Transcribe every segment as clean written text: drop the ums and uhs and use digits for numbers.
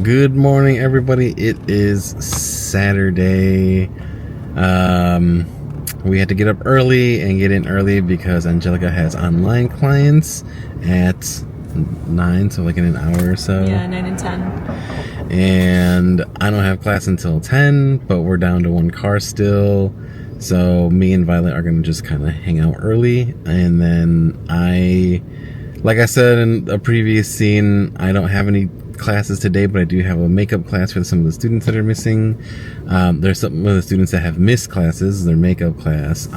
Good morning, everybody. It is Saturday. We had to get up early and get in early because Angelica has online clients at 9, so like in an hour or so. Yeah, 9 and 10. And I don't have class until 10, but we're down to one car still. So me and Violet are going to just kind of hang out early. And then like I said in a previous scene, I don't have any classes today, but I do have a makeup class for some of the students that are missing. There's some of the students that have missed classes, their makeup class.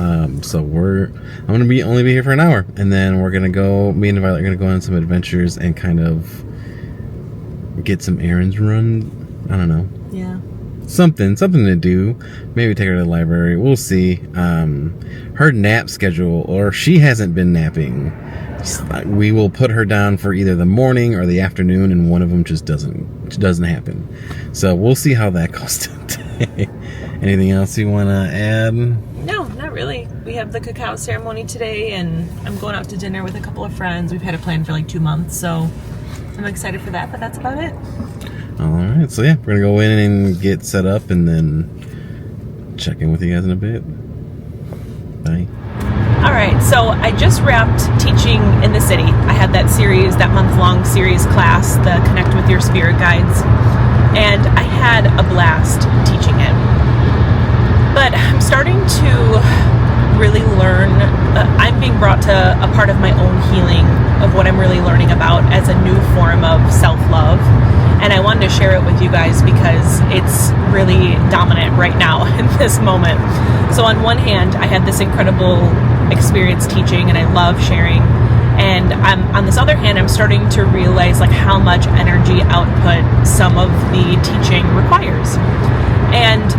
So I'm going to only be here for an hour, and then we're going to go, me and Violet are going to go on some adventures and kind of get some errands run. I don't know. Yeah. Something to do. Maybe take her to the library. We'll see. Her nap schedule, or she hasn't been napping. We will put her down for either the morning or the afternoon, and one of them just doesn't happen. So we'll see how that goes today. Anything else you want to add? No, not really. We have the cacao ceremony today, and I'm going out to dinner with a couple of friends. We've had a plan for like 2 months, so I'm excited for that, but that's about it. All right, so yeah, we're gonna go in and get set up and then check in with you guys in a bit. Bye. All right, so I just wrapped teaching in the city. I had that month-long series class, the Connect with Your Spirit Guides, and I had a blast teaching it. But I'm starting to really learn, I'm being brought to a part of my own healing of what I'm really learning about as a new form of self-love. And I wanted to share it with you guys because it's really dominant right now in this moment. So on one hand, I had this incredible experience teaching and I love sharing. And on this other hand, I'm starting to realize like how much energy output some of the teaching requires. And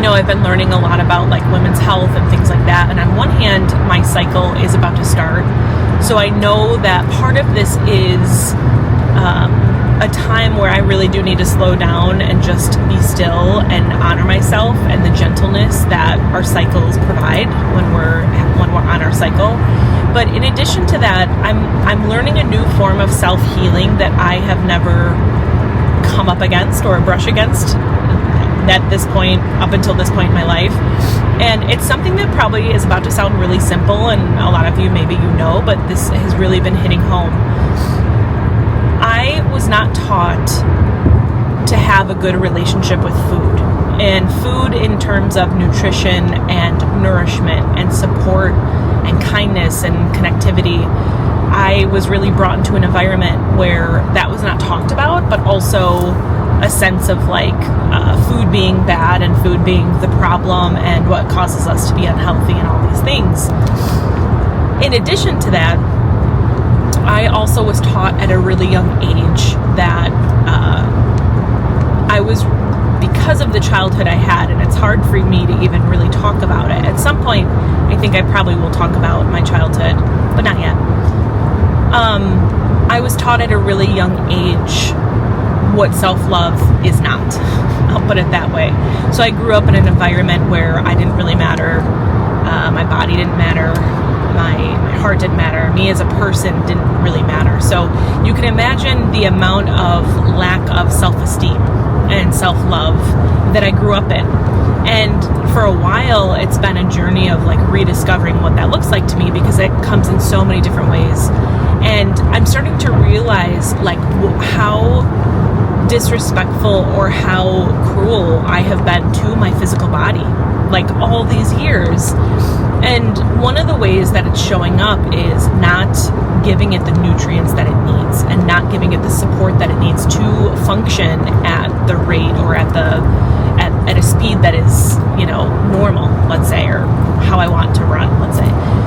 I've been learning a lot about like women's health and things like that. And on one hand, my cycle is about to start. So I know that part of this is a time where I really do need to slow down and just be still and honor myself and the gentleness that our cycles provide when we're on our cycle. But in addition to that, I'm learning a new form of self-healing that I have never come up against or brush against up until this point in my life. And it's something that probably is about to sound really simple, and a lot of you maybe but this has really been hitting home. I was not taught to have a good relationship with food, and food in terms of nutrition and nourishment and support and kindness and connectivity. I was really brought into an environment where that was not talked about, but also a sense of like food being bad and food being the problem and what causes us to be unhealthy and all these things. In addition to that, I also was taught at a really young age that because of the childhood I had, and it's hard for me to even really talk about it. At some point, I think I probably will talk about my childhood, but not yet. I was taught at a really young age what self-love is not. I'll put it that way. So I grew up in an environment where I didn't really matter. My body didn't matter. My heart didn't matter. Me as a person didn't really matter. So you can imagine the amount of lack of self-esteem and self-love that I grew up in. And for a while, it's been a journey of like rediscovering what that looks like to me, because it comes in so many different ways. And I'm starting to realize like how disrespectful or how cruel I have been to my physical body, like all these years. And one of the ways that it's showing up is not giving it the nutrients that it needs and not giving it the support that it needs to function at the rate or at a speed that is, normal, let's say, or how I want to run, let's say.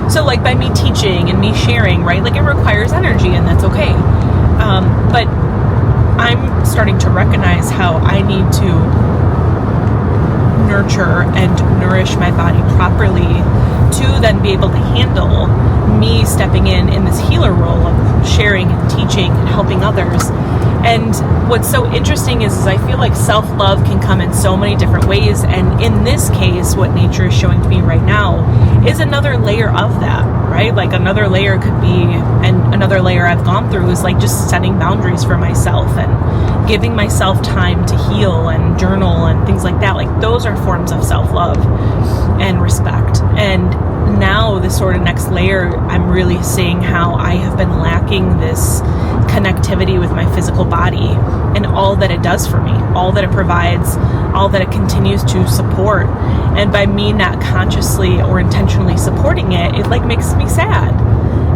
So like by me teaching and me sharing, right, like it requires energy, and that's okay. But I'm starting to recognize how I need to nurture and nourish my body properly to then be able to handle me stepping in this healer role of sharing and teaching and helping others. And what's so interesting is I feel like self-love can come in so many different ways. And in this case, what nature is showing to me right now is another layer of that, right? Like another layer could be, and another layer I've gone through is like just setting boundaries for myself and giving myself time to heal and journal and things like that. Like those are forms of self-love and respect. And now this sort of next layer, I'm really seeing how I have been lacking this connectivity with my physical body and all that it does for me, all that it provides, all that it continues to support. And by me not consciously or intentionally supporting it, it like makes me sad.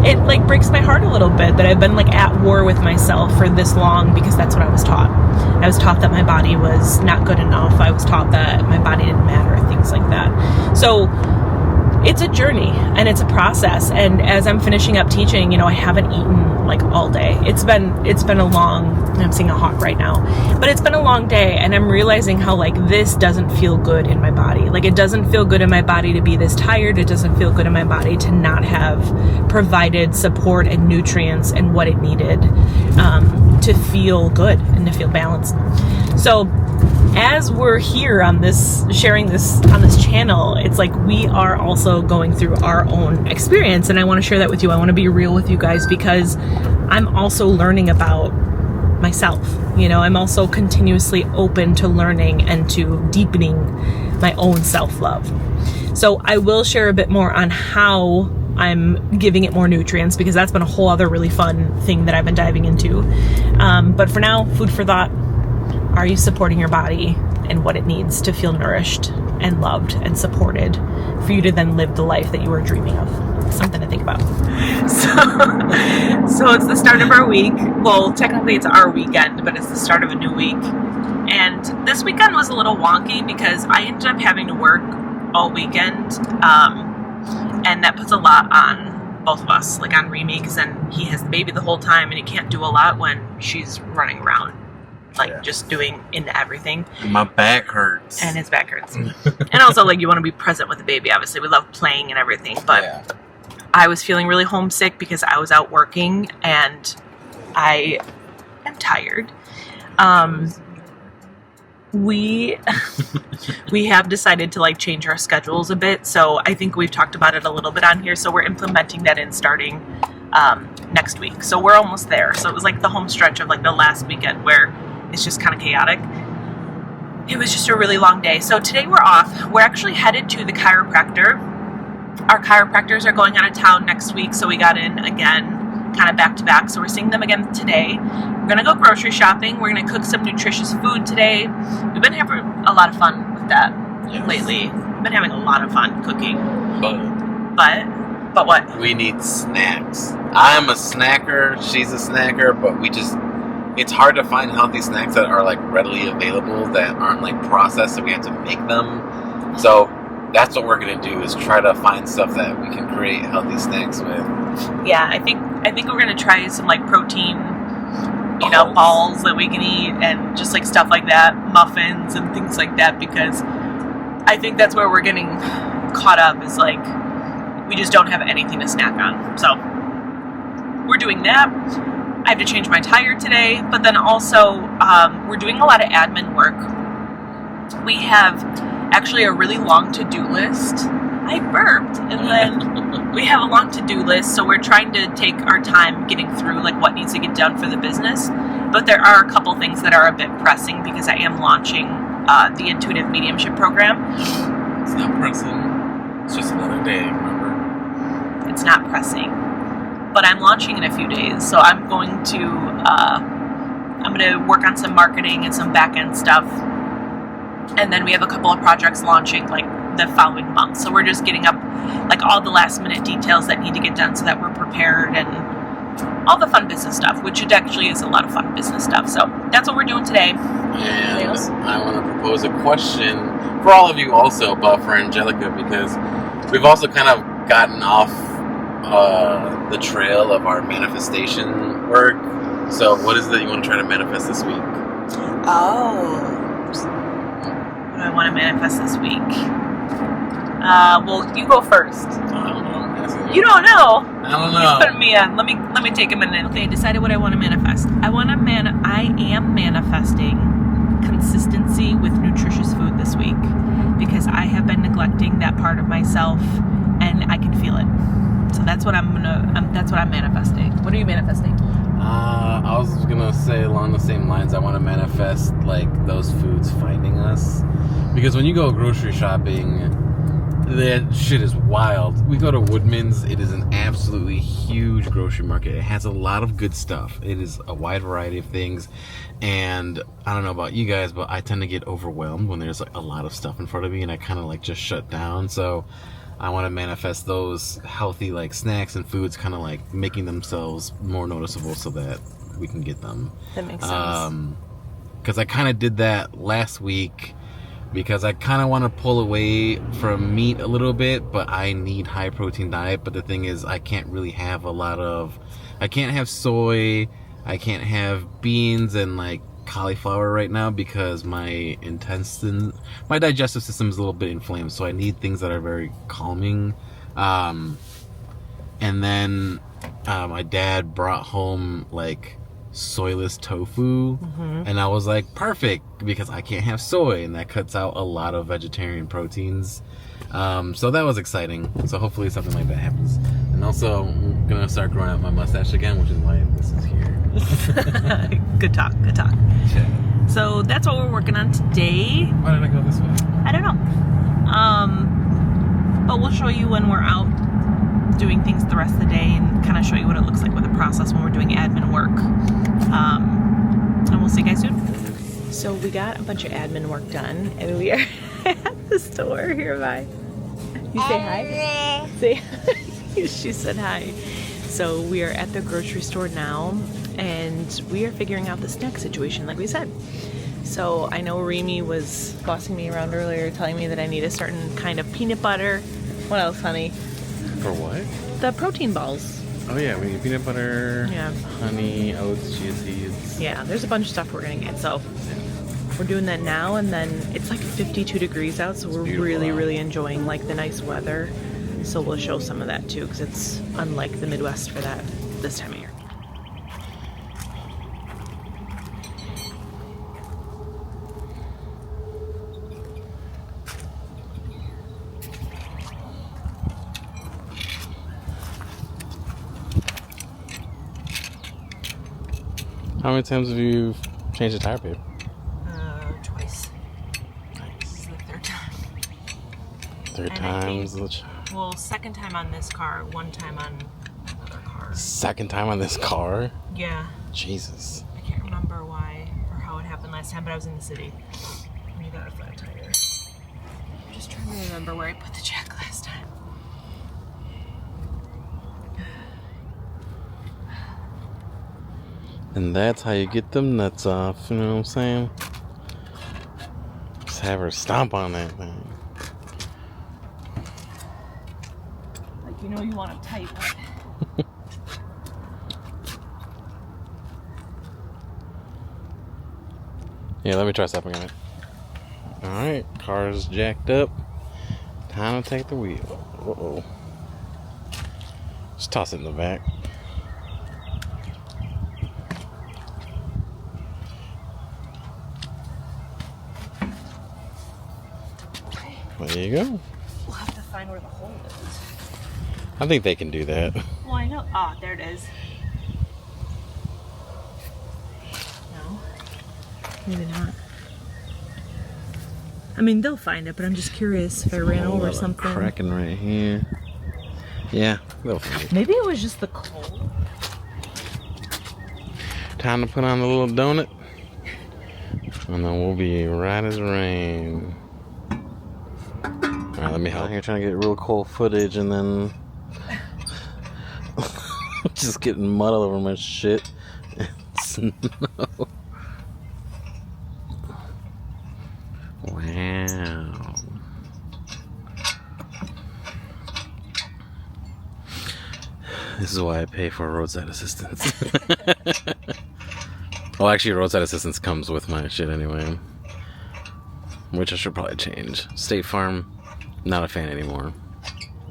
It like breaks my heart a little bit that I've been like at war with myself for this long, because that's what I was taught. I was taught that my body was not good enough. I was taught that my body didn't matter, things like that. So it's a journey and it's a process. And as I'm finishing up teaching, I haven't eaten like all day. It's been a long, I'm seeing a hawk right now, but it's been a long day, and I'm realizing how like this doesn't feel good in my body. Like it doesn't feel good in my body to be this tired. It doesn't feel good in my body to not have provided support and nutrients and what it needed to feel good and to feel balanced. So as we're here on this, sharing this on this channel, it's like we are also going through our own experience, and I want to share that with you. I want to be real with you guys because I'm also learning about myself. I'm also continuously open to learning and to deepening my own self-love. So I will share a bit more on how I'm giving it more nutrients, because that's been a whole other really fun thing that I've been diving into. But for now, food for thought. Are you supporting your body and what it needs to feel nourished and loved and supported for you to then live the life that you are dreaming of? Something to think about. So it's the start of our week. Well, technically it's our weekend, but it's the start of a new week. And this weekend was a little wonky because I ended up having to work all weekend. And that puts a lot on both of us, like on Remy, because then he has the baby the whole time and he can't do a lot when she's running around. Just doing into everything. My back hurts. And his back hurts. And also, you want to be present with the baby, obviously. We love playing and everything. But I was feeling really homesick because I was out working and I am tired. We have decided to change our schedules a bit. So I think we've talked about it a little bit on here. So we're implementing that in starting next week. So we're almost there. So it was the home stretch of the last weekend where it's just kind of chaotic. It was just a really long day. So today we're off. We're actually headed to the chiropractor. Our chiropractors are going out of town next week, so we got in again, kind of back to back. So we're seeing them again today. We're going to go grocery shopping. We're going to cook some nutritious food today. We've been having a lot of fun with that lately. We've been having a lot of fun cooking. But what? We need snacks. I'm a snacker. She's a snacker, but it's hard to find healthy snacks that are readily available, that aren't processed, so we have to make them. So that's what we're gonna do, is try to find stuff that we can create healthy snacks with. Yeah, I think we're gonna try some protein, balls that we can eat, and just stuff like that, muffins and things like that, because I think that's where we're getting caught up, is we just don't have anything to snack on. So we're doing that. I have to change my tire today, but then also we're doing a lot of admin work. We have actually a really long to-do list. I burped, and then we have a long to-do list, so we're trying to take our time getting through what needs to get done for the business. But there are a couple things that are a bit pressing because I am launching the Intuitive Mediumship program. It's not pressing. It's just another day, remember? It's not pressing. But I'm launching in a few days, so I'm going to work on some marketing and some back-end stuff. And then we have a couple of projects launching the following month. So we're just getting up all the last-minute details that need to get done so that we're prepared, and all the fun business stuff, which it actually is a lot of fun business stuff. So that's what we're doing today. And I want to propose a question for all of you also, but for Angelica, because we've also kind of gotten off the trail of our manifestation work. So what is it that you want to try to manifest this week? Oh. What do I want to manifest this week? Well, you go first. I don't know. You don't know. I don't know. He's putting me on. Let me take a minute. Okay, I decided what I want to manifest. I manifesting consistency with nutritious food this week, because I have been neglecting that part of myself, and I can feel it. So that's what I'm manifesting. What are you manifesting? I was gonna say along the same lines. I want to manifest like those foods finding us, because when you go grocery shopping, that shit is wild. We go to Woodman's. It is an absolutely huge grocery market. It has a lot of good stuff. It is a wide variety of things, and I don't know about you guys, but I tend to get overwhelmed when there's like a lot of stuff in front of me, and I kind of like just shut down. So I want to manifest those healthy like snacks and foods kind of like making themselves more noticeable so that we can get them. That makes sense. Because I kind of did that last week, because I kind of want to pull away from meat a little bit, but I need high protein diet. But the thing is, I can't really have I can't have soy, I can't have beans and like cauliflower right now, because my digestive system is a little bit inflamed, so I need things that are very calming. And then my dad brought home like soyless tofu, and I was like, perfect, because I can't have soy, and that cuts out a lot of vegetarian proteins. So that was exciting. So hopefully something like that happens. And also, I'm gonna start growing out my mustache again, which is why this is here. Good talk. Yeah. So that's what we're working on today. Why did I go this way? I don't know. But we'll show you when we're out doing things the rest of the day, and kind of show you what it looks like with the process when we're doing admin work. And we'll see you guys soon. So we got a bunch of admin work done, and we are at the store. Here, bye. You say hi? Say hi. She said hi. So we are at the grocery store now, and we are figuring out the snack situation, like we said. So I know Remy was bossing me around earlier, telling me that I need a certain kind of peanut butter. What else, honey? For what? The protein balls. Oh yeah, we need peanut butter, Yeah. honey, oats, chia seeds. Yeah, there's a bunch of stuff we're gonna get. So we're doing that now, and then it's like 52 degrees out, so we're really enjoying like the nice weather. So we'll show some of that too, because it's unlike the Midwest for that this time of year. How many times have you changed the tire, babe? Twice. Nice. This is the third time. Third And time's the Well, second time on this car, one time on another car. second time on this car? Yeah. Jesus. I can't remember why or how it happened last time, but I was in the city. We got a flat tire. I'm just trying to remember where I put the jack last time. And that's how you get them nuts off, you know what I'm saying? Just have her stomp on that thing. Like, you know, you want to tight, but Yeah, let me try something on it. Alright, car's jacked up. Time to take the wheel. Uh-oh. Just toss it in the back. There you go. we'll have to find where the hole is. I think they can do that. Well, I know. Ah, there it is. No. Maybe not. I mean, they'll find it, but I'm just curious if I ran over something. Cracking right here. Yeah, they'll find it. Maybe it was just the cold. Time to put on the little donut. And then we'll be right as rain. Alright, let me help. Here trying to get real cold footage and then just getting mud all over my shit. Snow. Wow. This is why I pay for roadside assistance. Well, actually, roadside assistance comes with my shit anyway. Which I should probably change. State Farm, not a fan anymore.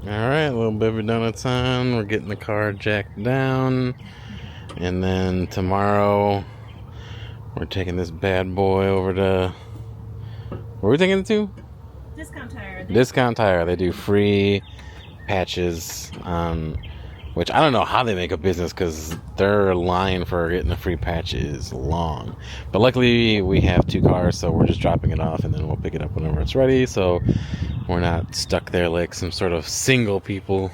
Alright, little baby donuts on. We're getting the car jacked down. And then tomorrow, We're taking this bad boy over to... Where are we taking it to? Discount Tire. Discount Tire. They do free patches, which I don't know how they make a business because their line for getting a free patch is long. But luckily we have 2 cars, so we're just dropping it off and then we'll pick it up whenever it's ready. So we're not stuck there like some sort of single people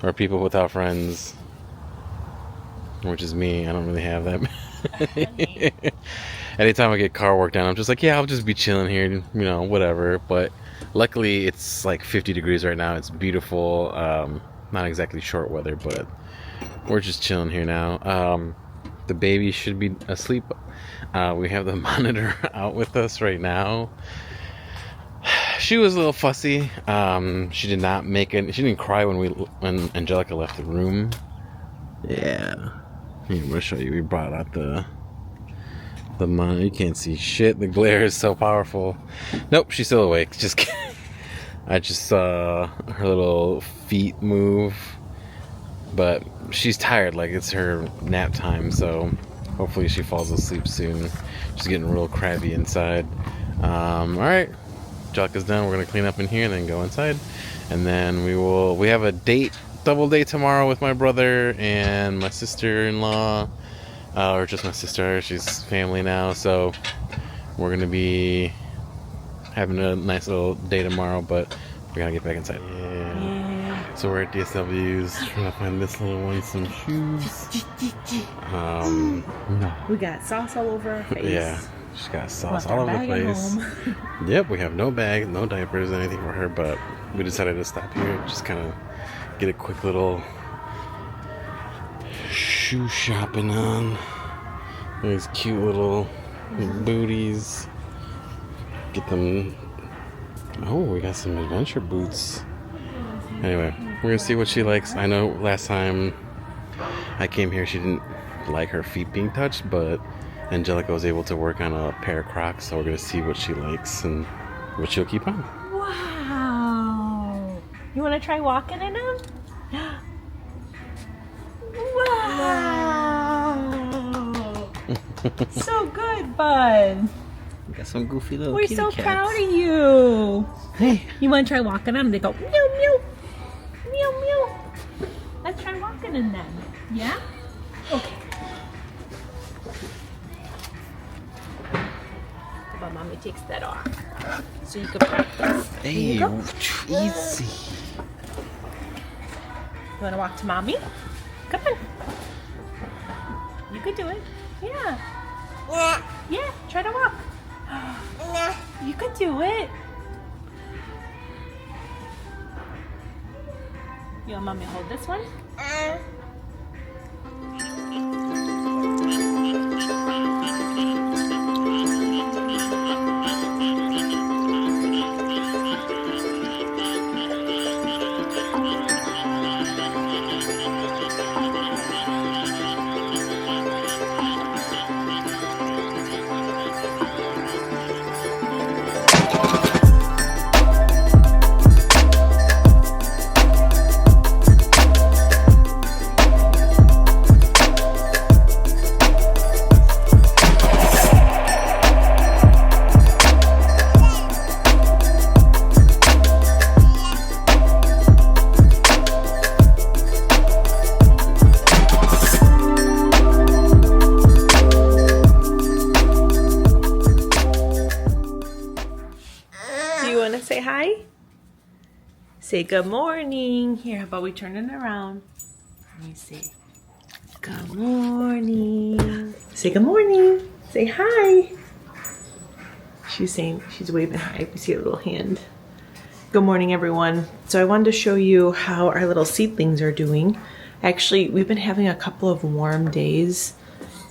or people without friends, which is me. I don't really have that. Anytime I get car work done, I'm just like, yeah, I'll just be chilling here, you know, whatever. But luckily it's like 50 degrees right now. It's beautiful. Not exactly short weather, but we're just chilling here now. The baby should be asleep. We have the monitor out with us right now. She was a little fussy. She did not make it. She didn't cry when Angelica left the room. Yeah. Here, I'm gonna show you. We brought out the monitor. You can't see shit. The glare is so powerful. Nope, she's still awake. Just kidding. I just saw her little feet move, but she's tired. Like, it's her nap time, so hopefully she falls asleep soon. She's getting real crabby inside. All right, Angelica's done. We're gonna clean up in here and then go inside, and then we have a double date tomorrow with my brother and my sister-in-law, or just my sister. She's family now, so we're gonna be having a nice little day tomorrow, but we gotta get back inside. Yeah. So we're at DSW's trying to find this little one some shoes. No. We got sauce all over our face. Yeah, she's got sauce all over the place. Yep, we have no bag, no diapers, anything for her, but we decided to stop here, just kind of get a quick little shoe shopping on. These cute little booties. Get them. Oh, we got some adventure boots. Anyway, we're gonna see what she likes. I know last time I came here she didn't like her feet being touched, but Angelica was able to work on a pair of Crocs, so we're gonna see what she likes and what she'll keep on. Wow! You want to try walking in them? Wow! So good, bud. Got some goofy little We're kitty so cats. proud of you. Hey. You want to try walking on them? They go meow meow meow meow. Let's try walking in them. Yeah? Okay. But mommy takes that off so you can practice. Hey, There you go. easy. You want to walk to mommy? Come on. You could do it. Yeah. Yeah. Try to walk. You could do it. You want mommy to hold this one? Say hi. Say good morning. Here, how about we turn it around? Let me see. Good morning. Say good morning. Say hi. She's waving hi. We see a little hand. Good morning, everyone. So I wanted to show you how our little seedlings are doing. Actually, we've been having a couple of warm days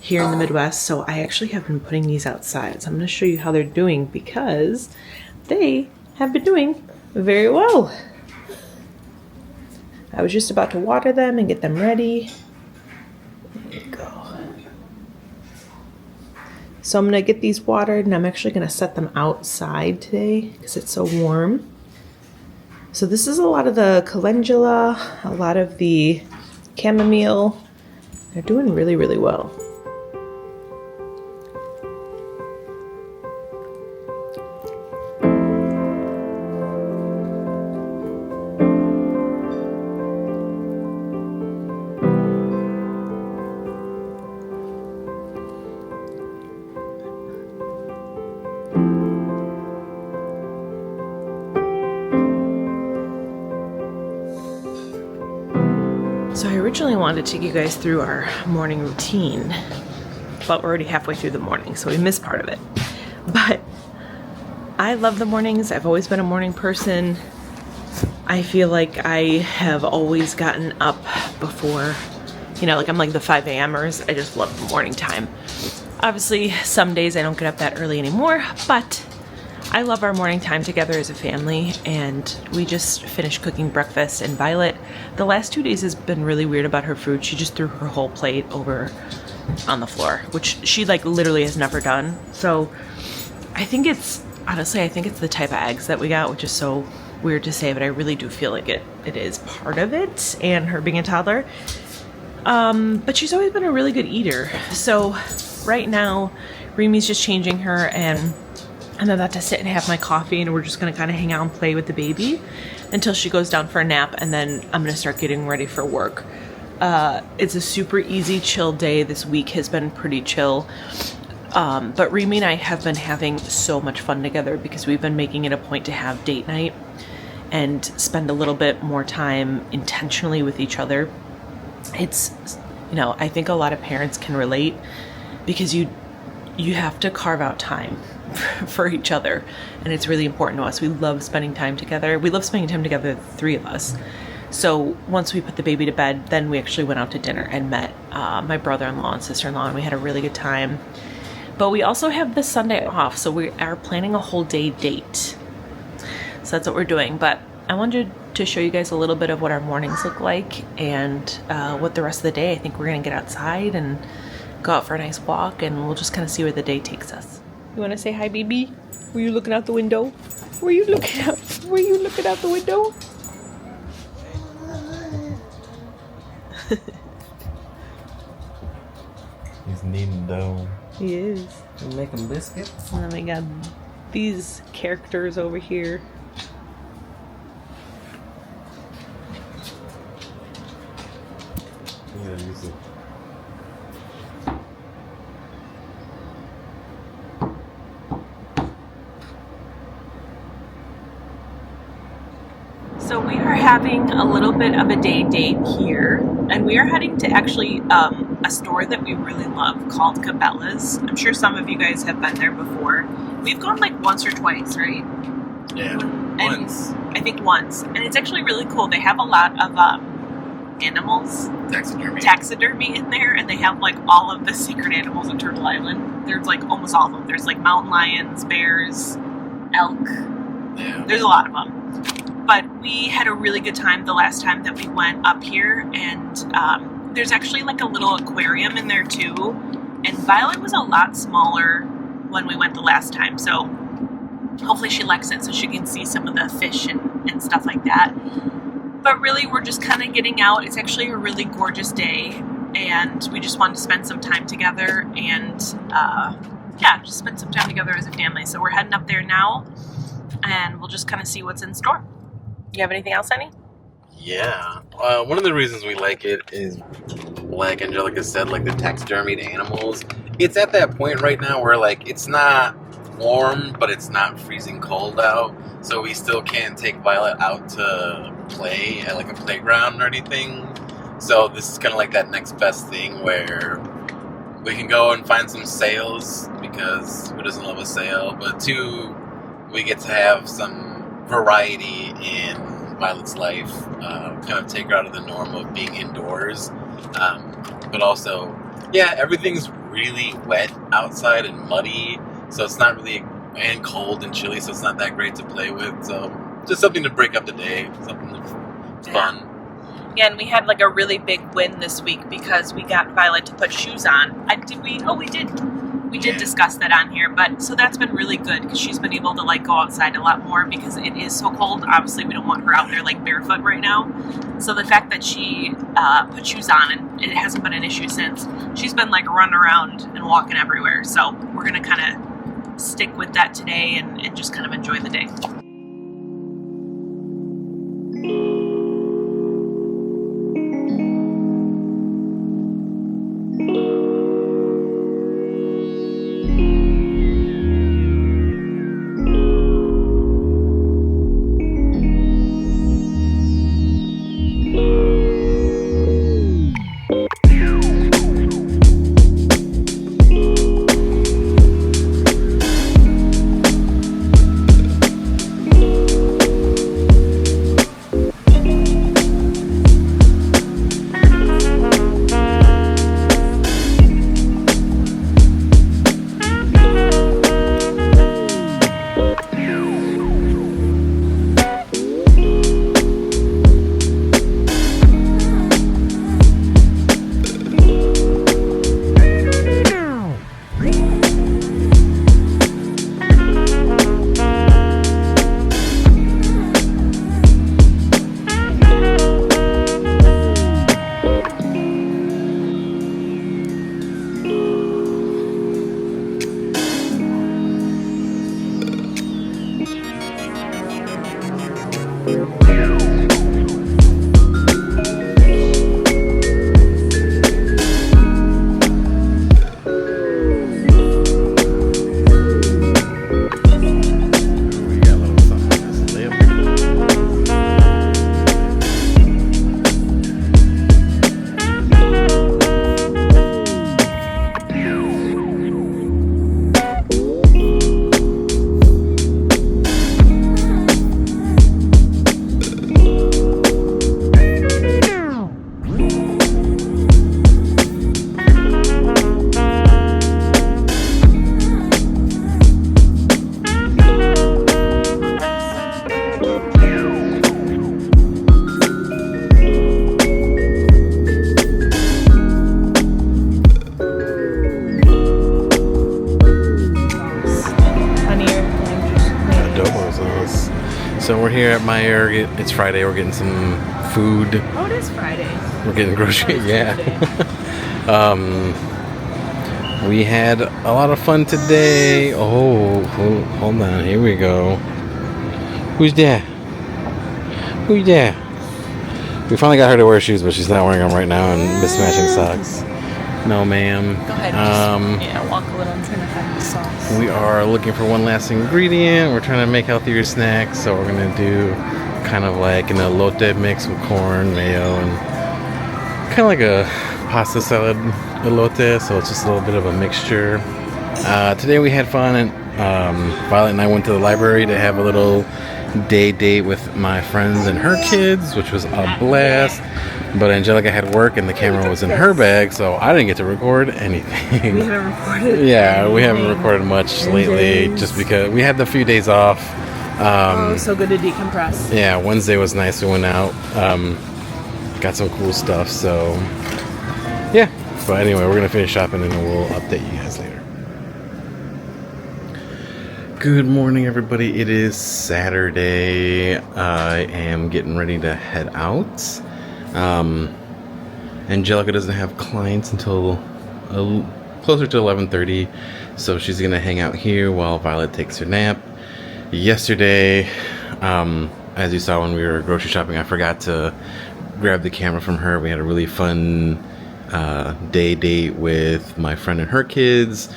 here in the Midwest, so I actually have been putting these outside. So I'm going to show you how they're doing because they have been doing very well. I was just about to water them and get them ready. There you go. So I'm gonna get these watered and I'm actually gonna set them outside today because it's so warm. So this is a lot of the calendula, a lot of the chamomile. They're doing really, really well. originally wanted to take you guys through our morning routine, but we're already halfway through the morning, so we missed part of it. But I love the mornings. I've always been a morning person. I feel like I have always gotten up before, like I'm like the 5 a.m.ers. I just love the morning time. Obviously, some days I don't get up that early anymore, but I love our morning time together as a family, and we just finished cooking breakfast, and Violet, the last 2 days has been really weird about her food. She just threw her whole plate over on the floor, which she like literally has never done. So I think it's the type of eggs that we got, which is so weird to say, but I really do feel like it is part of it, and her being a toddler. But she's always been a really good eater. So right now, Remy's just changing her, and I'm about to sit and have my coffee, and we're just going to kind of hang out and play with the baby until she goes down for a nap, and then I'm going to start getting ready for work. It's a super easy, chill day. This week has been pretty chill. But Remy and I have been having so much fun together because we've been making it a point to have date night and spend a little bit more time intentionally with each other. It's, I think a lot of parents can relate because you have to carve out time for each other, and it's really important to us. We love spending time together. We love spending time together, the three of us. So once we put the baby to bed, then we actually went out to dinner and met my brother-in-law and sister-in-law, and we had a really good time. But we also have this Sunday off, so we are planning a whole day date. So that's what we're doing. But I wanted to show you guys a little bit of what our mornings look like, and what the rest of the day. I think we're going to get outside and go out for a nice walk, and we'll just kind of see where the day takes us. You want to say hi, baby? Were you looking out the window? Were you looking out the window? He's kneading dough. He is. You making biscuits? And then we got these characters over here. Yeah, use it. So we are having a little bit of a day date here, and we are heading to actually a store that we really love called Cabelas. I'm sure some of you guys have been there before. We've gone like once or twice, right? Yeah, once. I think once. And it's actually really cool. They have a lot of animals. Taxidermy in there, and they have like all of the secret animals in Turtle Island. There's like almost all of them. There's like mountain lions, bears, elk. Yeah. There's a lot of them. But we had a really good time the last time that we went up here, and there's actually like a little aquarium in there too. And Violet was a lot smaller when we went the last time, so hopefully she likes it so she can see some of the fish and stuff like that. But really, we're just kind of getting out. It's actually a really gorgeous day, and we just wanted to spend some time together and just spend some time together as a family. So we're heading up there now, and we'll just kind of see what's in store. You have anything else, Honey? Yeah. One of the reasons we like it is, like Angelica said, like the taxidermied animals. It's at that point right now where like it's not warm, but it's not freezing cold out. So we still can't take Violet out to play at like a playground or anything. So this is kind of like that next best thing where we can go and find some sales, because who doesn't love a sale? But two, we get to have some variety in Violet's life, kind of take her out of the norm of being indoors. But also, everything's really wet outside and muddy, so it's not really, and cold and chilly, so it's not that great to play with. So just something to break up the day, something that's fun. Yeah, and we had like a really big win this week because we got Violet to put shoes on. Did we? Oh, we did. We did discuss that on here, but so that's been really good because she's been able to like go outside a lot more because it is so cold. Obviously, we don't want her out there like barefoot right now. So the fact that she put shoes on, and it hasn't been an issue since, she's been like running around and walking everywhere. So we're gonna kind of stick with that today and just kind of enjoy the day. So we're here at Meyer. It's Friday. We're getting some food. Oh, it is Friday. We're getting groceries. Yeah. We had a lot of fun today. Oh, hold on. Here we go. Who's there? Who's there? We finally got her to wear shoes, but she's not wearing them right now, and mismatching socks. No, ma'am. Go ahead. Walk a little and turn the sauce. We are looking for one last ingredient. We're trying to make healthier snacks, so we're gonna do kind of like an elote mix with corn, mayo, and kind of like a pasta salad elote. So it's just a little bit of a mixture. Today we had fun, and Violet and I went to the library to have a little day date with my friends and her kids, which was a blast. But Angelica had work and the camera was in her bag, so I didn't get to record anything. We haven't recorded. Yeah, we haven't recorded much lately, just because we had the few days off. So good to decompress. Yeah, Wednesday was nice. We went out, got some cool stuff. So yeah, but anyway, we're gonna finish shopping and then we'll update you guys later. Good morning, everybody. It is Saturday. I am getting ready to head out. Angelica doesn't have clients until closer to 11:30, so she's gonna hang out here while Violet takes her nap. Yesterday, as you saw when we were grocery shopping, I forgot to grab the camera from her. We had a really fun day date with my friend and her kids.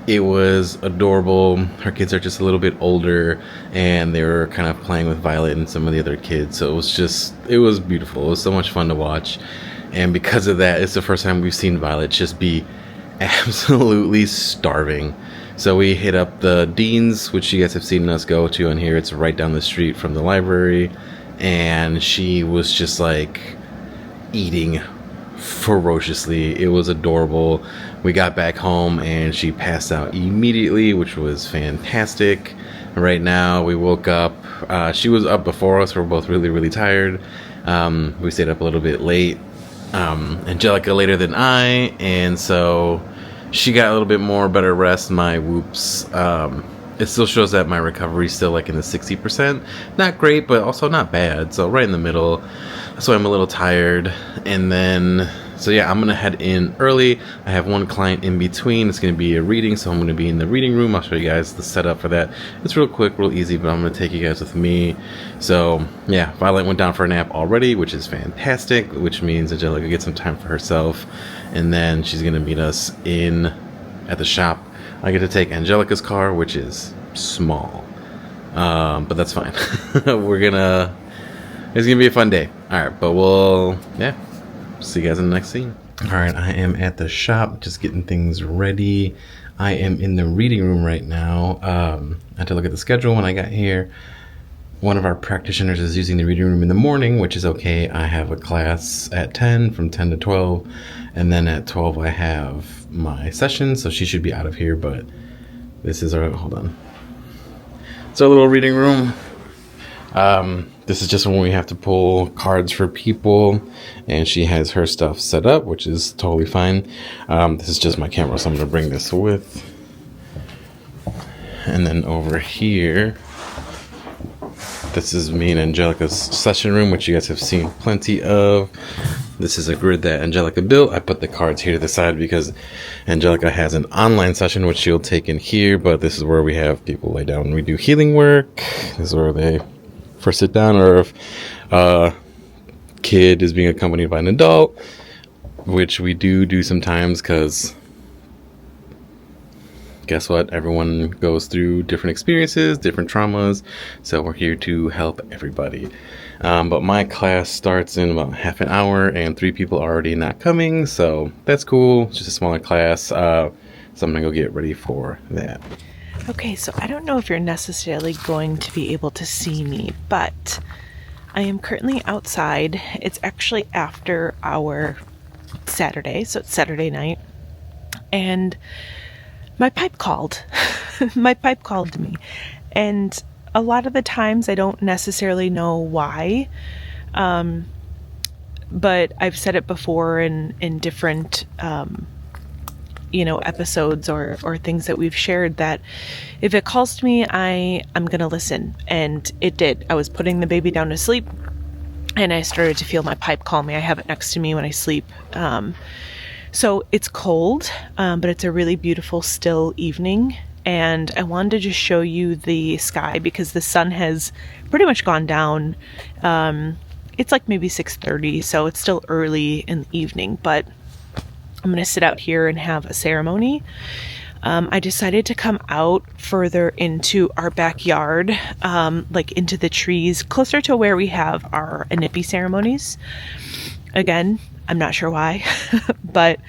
It was adorable. Her kids are just a little bit older, and they were kind of playing with Violet and some of the other kids. So it was beautiful. It was so much fun to watch. And because of that, it's the first time we've seen Violet just be absolutely starving. So we hit up the Dean's, which you guys have seen us go to on here. It's right down the street from the library. And she was just like eating ferociously. It was adorable. We got back home and she passed out immediately, which was fantastic. Right now we woke up. She was up before us. We're both really, really tired. We stayed up a little bit late. Angelica later than I, and so she got a little bit more better rest. My whoops. It still shows that my recovery is still like in the 60%. Not great, but also not bad. So right in the middle. So I'm a little tired. And then, so yeah, I'm going to head in early. I have one client in between. It's going to be a reading, so I'm going to be in the reading room. I'll show you guys the setup for that. It's real quick, real easy, but I'm going to take you guys with me. So yeah, Violet went down for a nap already, which is fantastic, which means Angelica gets some time for herself. And then she's going to meet us at the shop. I get to take Angelica's car, which is small, but that's fine. It's gonna be a fun day. All right, but we'll see you guys in the next scene. All right, I am at the shop, just getting things ready. I am in the reading room right now. I had to look at the schedule when I got here. One of our practitioners is using the reading room in the morning, which is okay. I have a class at 10, from 10 to 12, and then at 12 I have my session, so she should be out of here, but this is our, hold on. It's our little reading room. This is just when we have to pull cards for people, and she has her stuff set up, which is totally fine. This is just my camera, so I'm going to bring this with. And then over here, this is me and Angelica's session room, which you guys have seen plenty of. This is a grid that Angelica built. I put the cards here to the side because Angelica has an online session, which she'll take in here, but this is where we have people lay down and we do healing work. This is where they first sit down, or if a kid is being accompanied by an adult, which we do sometimes, because guess what? Everyone goes through different experiences, different traumas, so we're here to help everybody. But my class starts in about half an hour, and 3 people are already not coming, so that's cool. It's just a smaller class, so I'm gonna go get ready for that. Okay, so I don't know if you're necessarily going to be able to see me, but I am currently outside. It's actually after our Saturday, so it's Saturday night, and my pipe called. My pipe called to me. And a lot of the times I don't necessarily know why. But I've said it before in different episodes or things that we've shared, that if it calls to me, I'm going to listen. And it did. I was putting the baby down to sleep and I started to feel my pipe call me. I have it next to me when I sleep. So it's cold, but it's a really beautiful still evening. And I wanted to just show you the sky because the sun has pretty much gone down. It's like maybe 6:30, so it's still early in the evening, but I'm going to sit out here and have a ceremony. I decided to come out further into our backyard, like into the trees, closer to where we have our inipi ceremonies. Again, I'm not sure why, but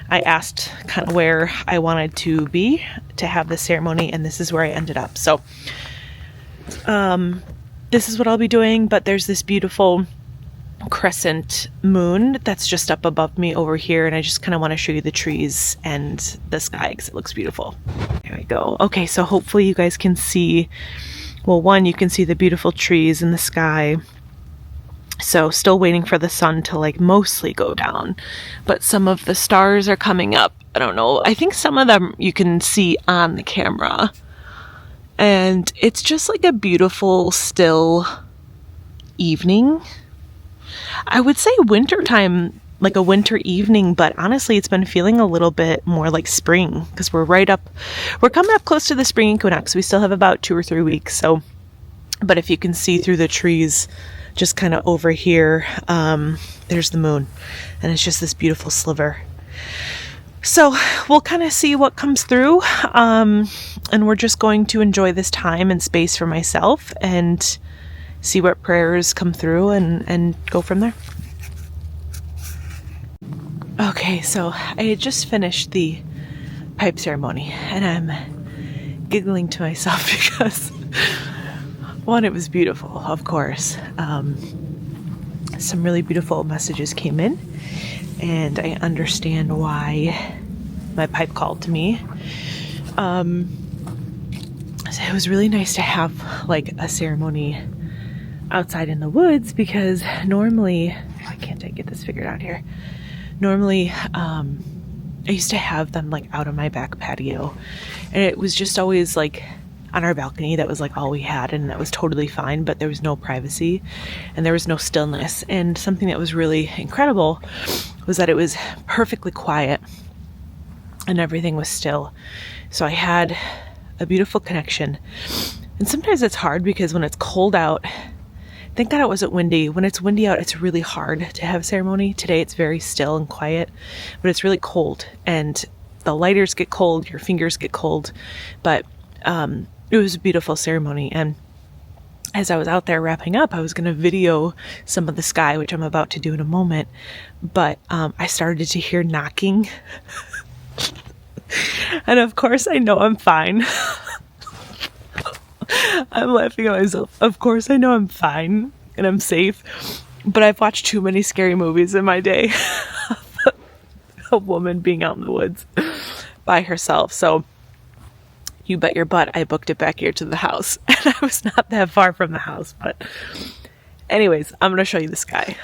I asked kind of where I wanted to be to have the ceremony, and this is where I ended up. So, this is what I'll be doing, but there's this beautiful crescent moon that's just up above me over here, and I just kind of want to show you the trees and the sky because it looks beautiful. There we go. Okay, so hopefully you guys can see, well, one, you can see the beautiful trees and the sky. So still waiting for the sun to like mostly go down, but some of the stars are coming up. I don't know. I think some of them you can see on the camera. And it's just like a beautiful, still evening. I would say wintertime, like a winter evening, but honestly, it's been feeling a little bit more like spring because we're coming up close to the spring equinox. We still have about 2 or 3 weeks. So, but if you can see through the trees, just kind of over here, there's the moon, and it's just this beautiful sliver. So we'll kind of see what comes through, and we're just going to enjoy this time and space for myself and see what prayers come through and go from there. Okay, so I had just finished the pipe ceremony, and I'm giggling to myself because, one, it was beautiful, of course. Some really beautiful messages came in, and I understand why my pipe called to me. So it was really nice to have like a ceremony outside in the woods because normally, why can't I get this figured out here? Normally, I used to have them like out on my back patio, and it was just always like on our balcony. That was like all we had, and that was totally fine, but there was no privacy and there was no stillness. And something that was really incredible was that it was perfectly quiet and everything was still. So I had a beautiful connection. And sometimes it's hard because when it's cold out, thank God it wasn't windy. When it's windy out, it's really hard to have a ceremony. Today it's very still and quiet, but it's really cold and the lighters get cold, your fingers get cold. But it was a beautiful ceremony. And as I was out there wrapping up, I was going to video some of the sky, which I'm about to do in a moment. But I started to hear knocking. And of course, I know I'm fine. I'm laughing at myself. Of course, I know I'm fine and I'm safe. But I've watched too many scary movies in my day. A woman being out in the woods by herself. So you bet your butt I booked it back here to the house. And I was not that far from the house. But anyways, I'm going to show you the sky.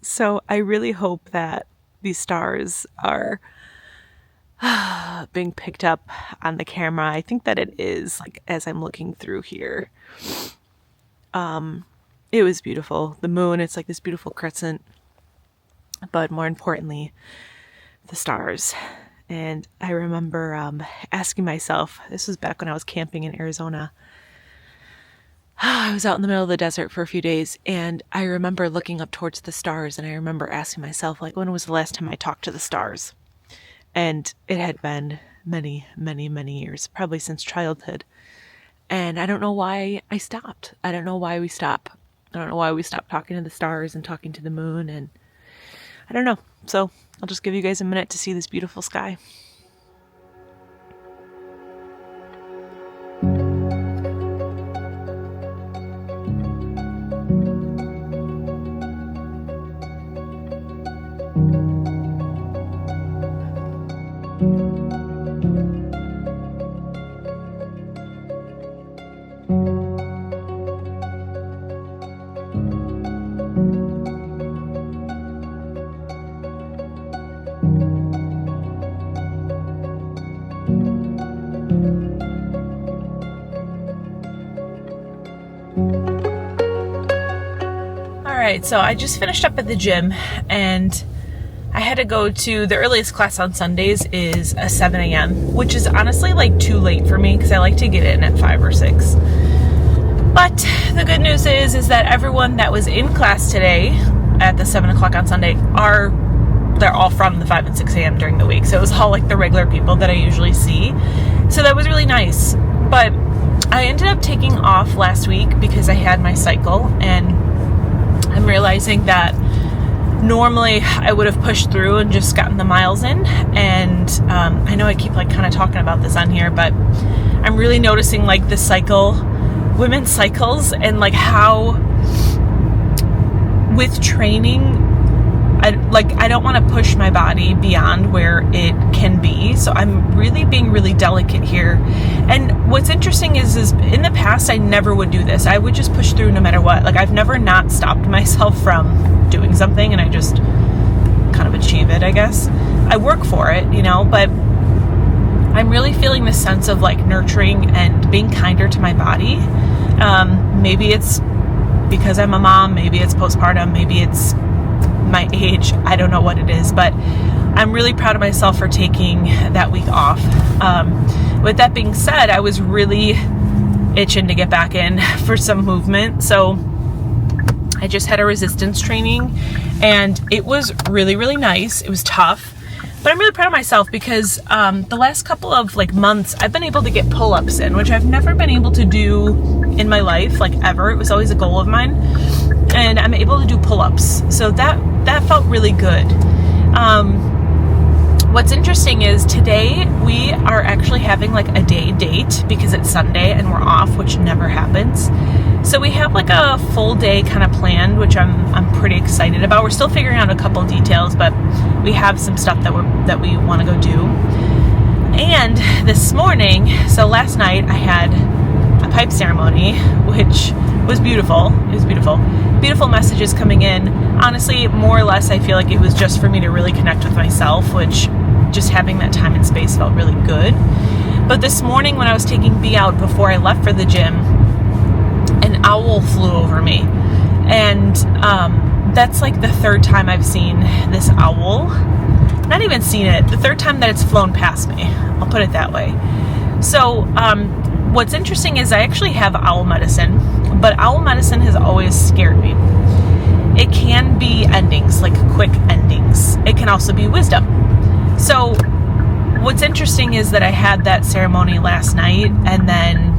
So I really hope that these stars are being picked up on the camera. I think that it is, like, as I'm looking through here. It was beautiful. The moon, it's like this beautiful crescent. But more importantly, the stars. And I remember asking myself, this was back when I was camping in Arizona. I was out in the middle of the desert for a few days, and I remember looking up towards the stars, and I remember asking myself, like, when was the last time I talked to the stars? And it had been many, many, many years, probably since childhood. And I don't know why I stopped. I don't know why we stop. I don't know why we stopped talking to the stars and talking to the moon, and I don't know. So I'll just give you guys a minute to see this beautiful sky. right, so I just finished up at the gym, and I had to go to the earliest class on Sundays is a 7 a.m., which is honestly like too late for me because I like to get in at 5 or 6. But the good news is that everyone that was in class today at the 7 o'clock on Sunday they're all from the 5 and 6 a.m. during the week. So it was all like the regular people that I usually see. So that was really nice. But I ended up taking off last week because I had my cycle, and I'm realizing that normally I would have pushed through and just gotten the miles in. And I know I keep like kind of talking about this on here, but I'm really noticing like women's cycles, and like how with training, I don't want to push my body beyond where it can be. So I'm really being really delicate here. And what's interesting is in the past, I never would do this. I would just push through no matter what. Like I've never not stopped myself from doing something, and I just kind of achieve it, I guess. I work for it, but I'm really feeling this sense of like nurturing and being kinder to my body. Maybe it's because I'm a mom, maybe it's postpartum, maybe it's my age, I don't know what it is, but I'm really proud of myself for taking that week off. With that being said, I was really itching to get back in for some movement, so I just had a resistance training, and it was really, really nice. It was tough, but I'm really proud of myself because the last couple of like months, I've been able to get pull-ups in, which I've never been able to do in my life, like ever. It was always a goal of mine, and I'm able to do pull-ups, so that felt really good. What's interesting is today we are actually having like a day date because it's Sunday and we're off, which never happens. So we have like a full day kind of planned, which I'm pretty excited about. We're still figuring out a couple details, but we have some stuff that we want to go do. And this morning, so last night I had a pipe ceremony, which was beautiful. It was beautiful. Beautiful messages coming in. Honestly, more or less, I feel like it was just for me to really connect with myself, which just having that time and space felt really good. But this morning when I was taking B out before I left for the gym, an owl flew over me. And that's like the third time I've seen this owl. Not even seen it. The third time that it's flown past me. I'll put it that way. So what's interesting is I actually have owl medicine, but owl medicine has always scared me. It can be endings, like quick endings. It can also be wisdom. So what's interesting is that I had that ceremony last night, and then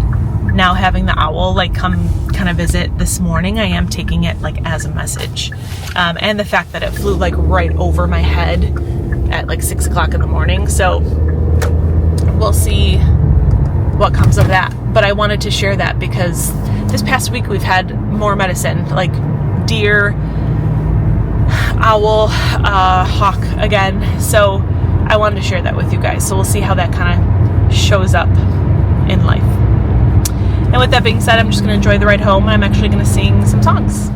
now having the owl like come kind of visit this morning, I am taking it like as a message. And the fact that it flew like right over my head at like 6 o'clock in the morning. So we'll see what comes of that. But I wanted to share that because this past week we've had more medicine, like deer, owl, hawk again. So I wanted to share that with you guys. So we'll see how that kind of shows up in life. And with that being said, I'm just going to enjoy the ride home, and I'm actually going to sing some songs.